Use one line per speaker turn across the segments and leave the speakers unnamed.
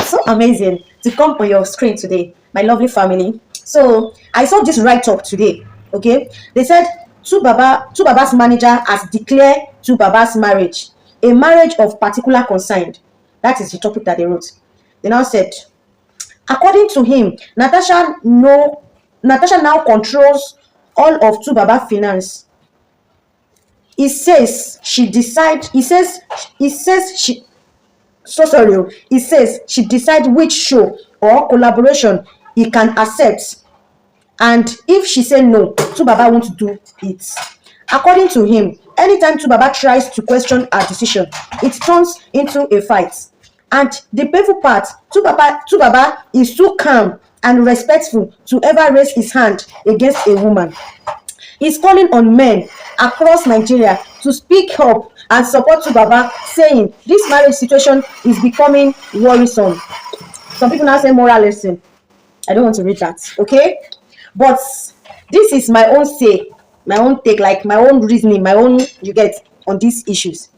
So amazing to come on your screen today, my lovely family. So I saw this write-up today. Okay, they said two Baba's manager has declared two Baba's marriage a marriage of particular concern. That is the topic that they wrote. They now said, according to him, Natasha now controls all of two Baba finance. He says she decide. He says she so sorry. He says she decide which show or collaboration he can accept, and if she say no, two Baba won't do it. According to him, anytime two Baba tries to question her decision, it turns into a fight. And the painful part, two Baba is too calm and respectful to ever raise his hand against a woman. He's calling on men across Nigeria to speak up and support two Baba, saying this marriage situation is becoming worrisome. Some people now say moral lesson. I don't want to read that, okay? But this is my own say, my own take, like my own reasoning, my own, you get, on these issues.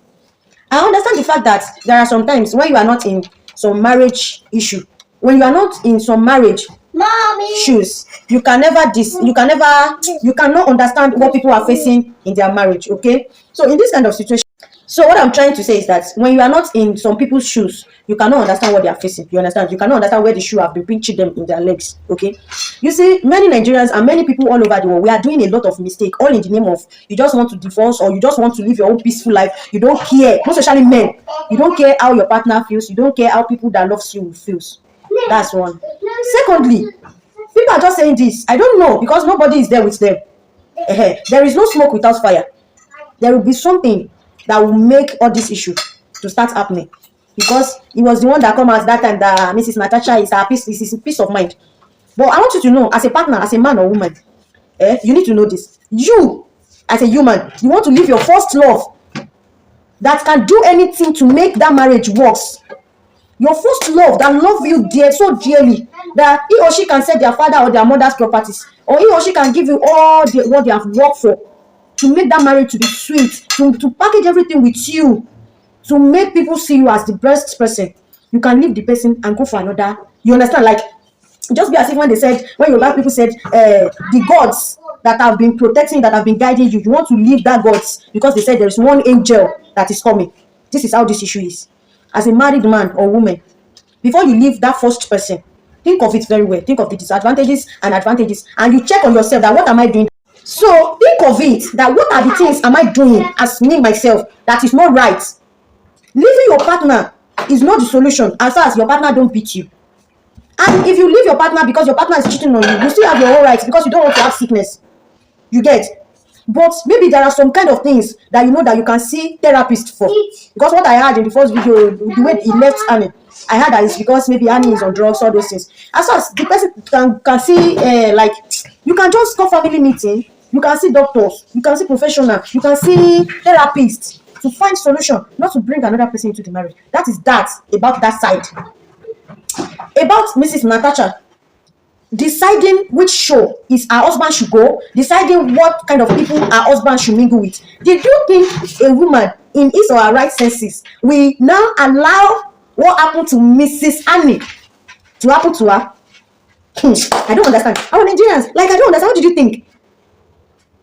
I understand the fact that there are some times when you are not in some marriage issue, when you are not in some marriage shoes, you cannot understand what people are facing in their marriage, okay? So in this kind of situation, so what I'm trying to say is that when you are not in some people's shoes, you cannot understand what they are facing. You understand? You cannot understand where the shoe have been pinching them in their legs. Okay. You see, many Nigerians and many people all over the world, we are doing a lot of mistake, all in the name of you just want to divorce or you just want to live your own peaceful life. You don't care, most especially men. You don't care how your partner feels. You don't care how people that loves you feels. That's one. Secondly, people are just saying this. I don't know because nobody is there with them. There is no smoke without fire. There will be something that will make all this issue to start happening, because it was the one that come out that time that Mrs. Natasha is her peace of mind. But I want you to know, as a partner, as a man or woman, you need to know this. You, as a human, you want to live your first love that can do anything to make that marriage works. Your first love that love you dear, so dearly that he or she can sell their father or their mother's properties, or he or she can give you all what they have worked for, to make that marriage to be sweet, to package everything with you, to make people see you as the best person. You can leave the person and go for another. You understand? Like, just be as if when your black people said, the gods that have been protecting, that have been guiding you, you want to leave that gods because they said there is one angel that is coming. This is how this issue is. As a married man or woman, before you leave that first person, think of it very well. Think of the disadvantages and advantages, and you check on yourself that what am I doing? So think of it that what are the things am I doing as me myself that is not right. Leaving your partner is not the solution as far as your partner don't beat you. And if you leave your partner because your partner is cheating on you, you still have your own rights because you don't want to have sickness. You get? But maybe there are some kind of things that you know that you can see therapist for. Because what I heard in the first video, the way he left Annie, I heard that it's because maybe Annie is on drugs, all those things. As far as the person can see, like, you can just call family meeting. You can see doctors, you can see professionals, you can see therapists to find solution, not to bring another person into the marriage. That is that about that side. About Mrs. Natasha deciding which show her husband should go, deciding what kind of people her husband should mingle with. Did you think a woman in his or her right senses will now allow what happened to Mrs. Annie to happen to her? I don't understand. Our Nigerians, like, I don't understand. What did you think?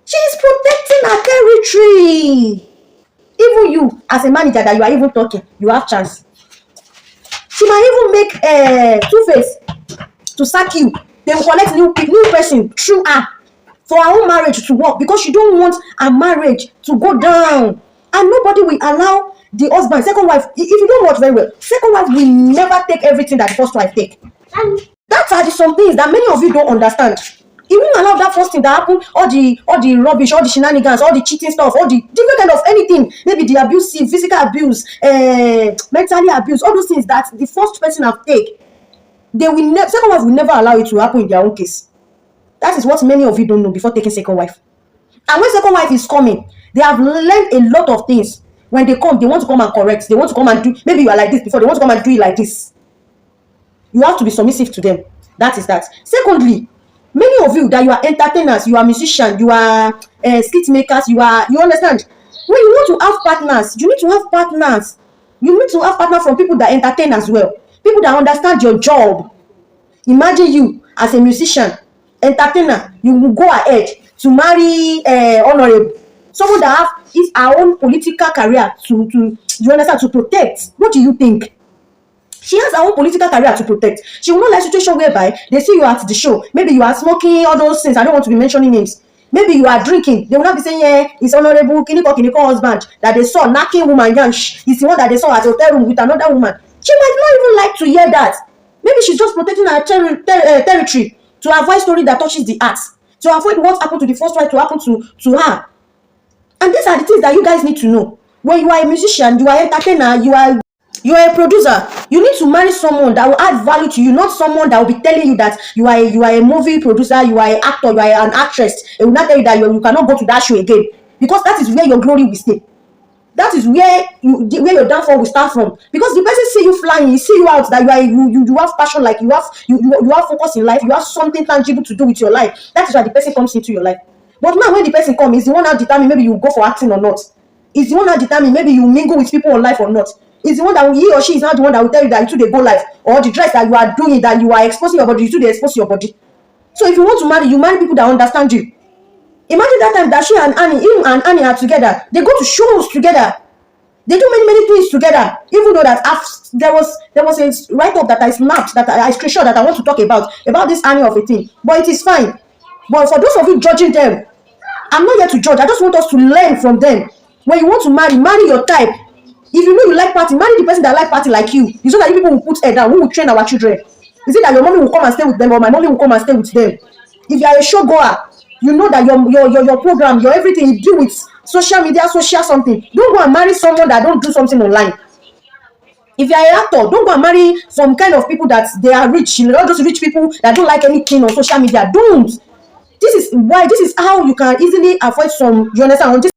She is protecting her territory. Even you, as a manager that you are even talking, you have chance. She might even make Two-Face to sack you. They will collect new person through her for her own marriage to work, because she don't want her marriage to go down. And nobody will allow the husband, second wife, if you don't watch very well, second wife will never take everything that the first wife take. And that's are some things that many of you don't understand. He won't allow that first thing that happened, all the rubbish, all the shenanigans, all the cheating stuff, all the different kind of anything, maybe the abuse, physical abuse, mentally abuse, all those things that the first person have taken. They will second wife will never allow it to happen in their own case. That is what many of you don't know before taking second wife. And when second wife is coming, they have learned a lot of things. When they come, they want to come and correct. They want to come and do, maybe you are like this before, they want to come and do it like this. You have to be submissive to them. That is that. Secondly, many of you that you are entertainers, you are musicians, you are skit makers, you understand. When you want to have partners, you need to have partners. You need to have partners from people that entertain as well. People that understand your job. Imagine you as a musician, entertainer, you will go ahead to marry honorable, someone that have his our own political career to you understand, to protect. What do you think? She has her own political career to protect. She will not like situation whereby they see you at the show. Maybe you are smoking, all those things. I don't want to be mentioning names. Maybe you are drinking. They will not be saying, yeah, it's honorable Kiniko husband that they saw knocking woman yansh. It's the one that they saw at the hotel room with another woman. She might not even like to hear that. Maybe she's just protecting her territory to avoid story that touches the heart, to avoid what happened to the first wife to happen to her. And these are the things that you guys need to know. When you are a musician, you are an entertainer, you are a producer, you need to marry someone that will add value to you, not someone that will be telling you that you are a movie producer, you are an actor, you are an actress. It will not tell you that you cannot go to that show again, because that is where your glory will stay. That is where your downfall will start from. Because the person see you flying, he see you out, that you have passion, like you have focus in life, you have something tangible to do with your life. That is why the person comes into your life. But now when the person comes, is the one that determine maybe you go for acting or not. Is the one that determine maybe you mingle with people in life or not. Is the one that he or she is not the one that will tell you that you too dey go life, or the dress that you are doing, that you are exposing your body, you too dey expose your body. So if you want to marry, you marry people that understand you. Imagine that time that she and Annie, him and Annie are together. They go to shows together. They do many things together. Even though that there was a write-up that I snapped, that I screenshot, that I want to talk about this Annie of a thing. But it is fine. But for those of you judging them, I'm not here to judge. I just want us to learn from them. When you want to marry your type. If you know you like party, marry the person that like party like you. You know that you people will put head down. Who will train our children? Is it that your mommy will come and stay with them, or my mommy will come and stay with them? If you are a show goer, you know that your program, your everything you do with social media, social something. Don't go and marry someone that don't do something online. If you are an actor, don't go and marry some kind of people that they are rich. You know, not just rich people that don't like anything on social media. Don't. This is how you can easily avoid some. You understand?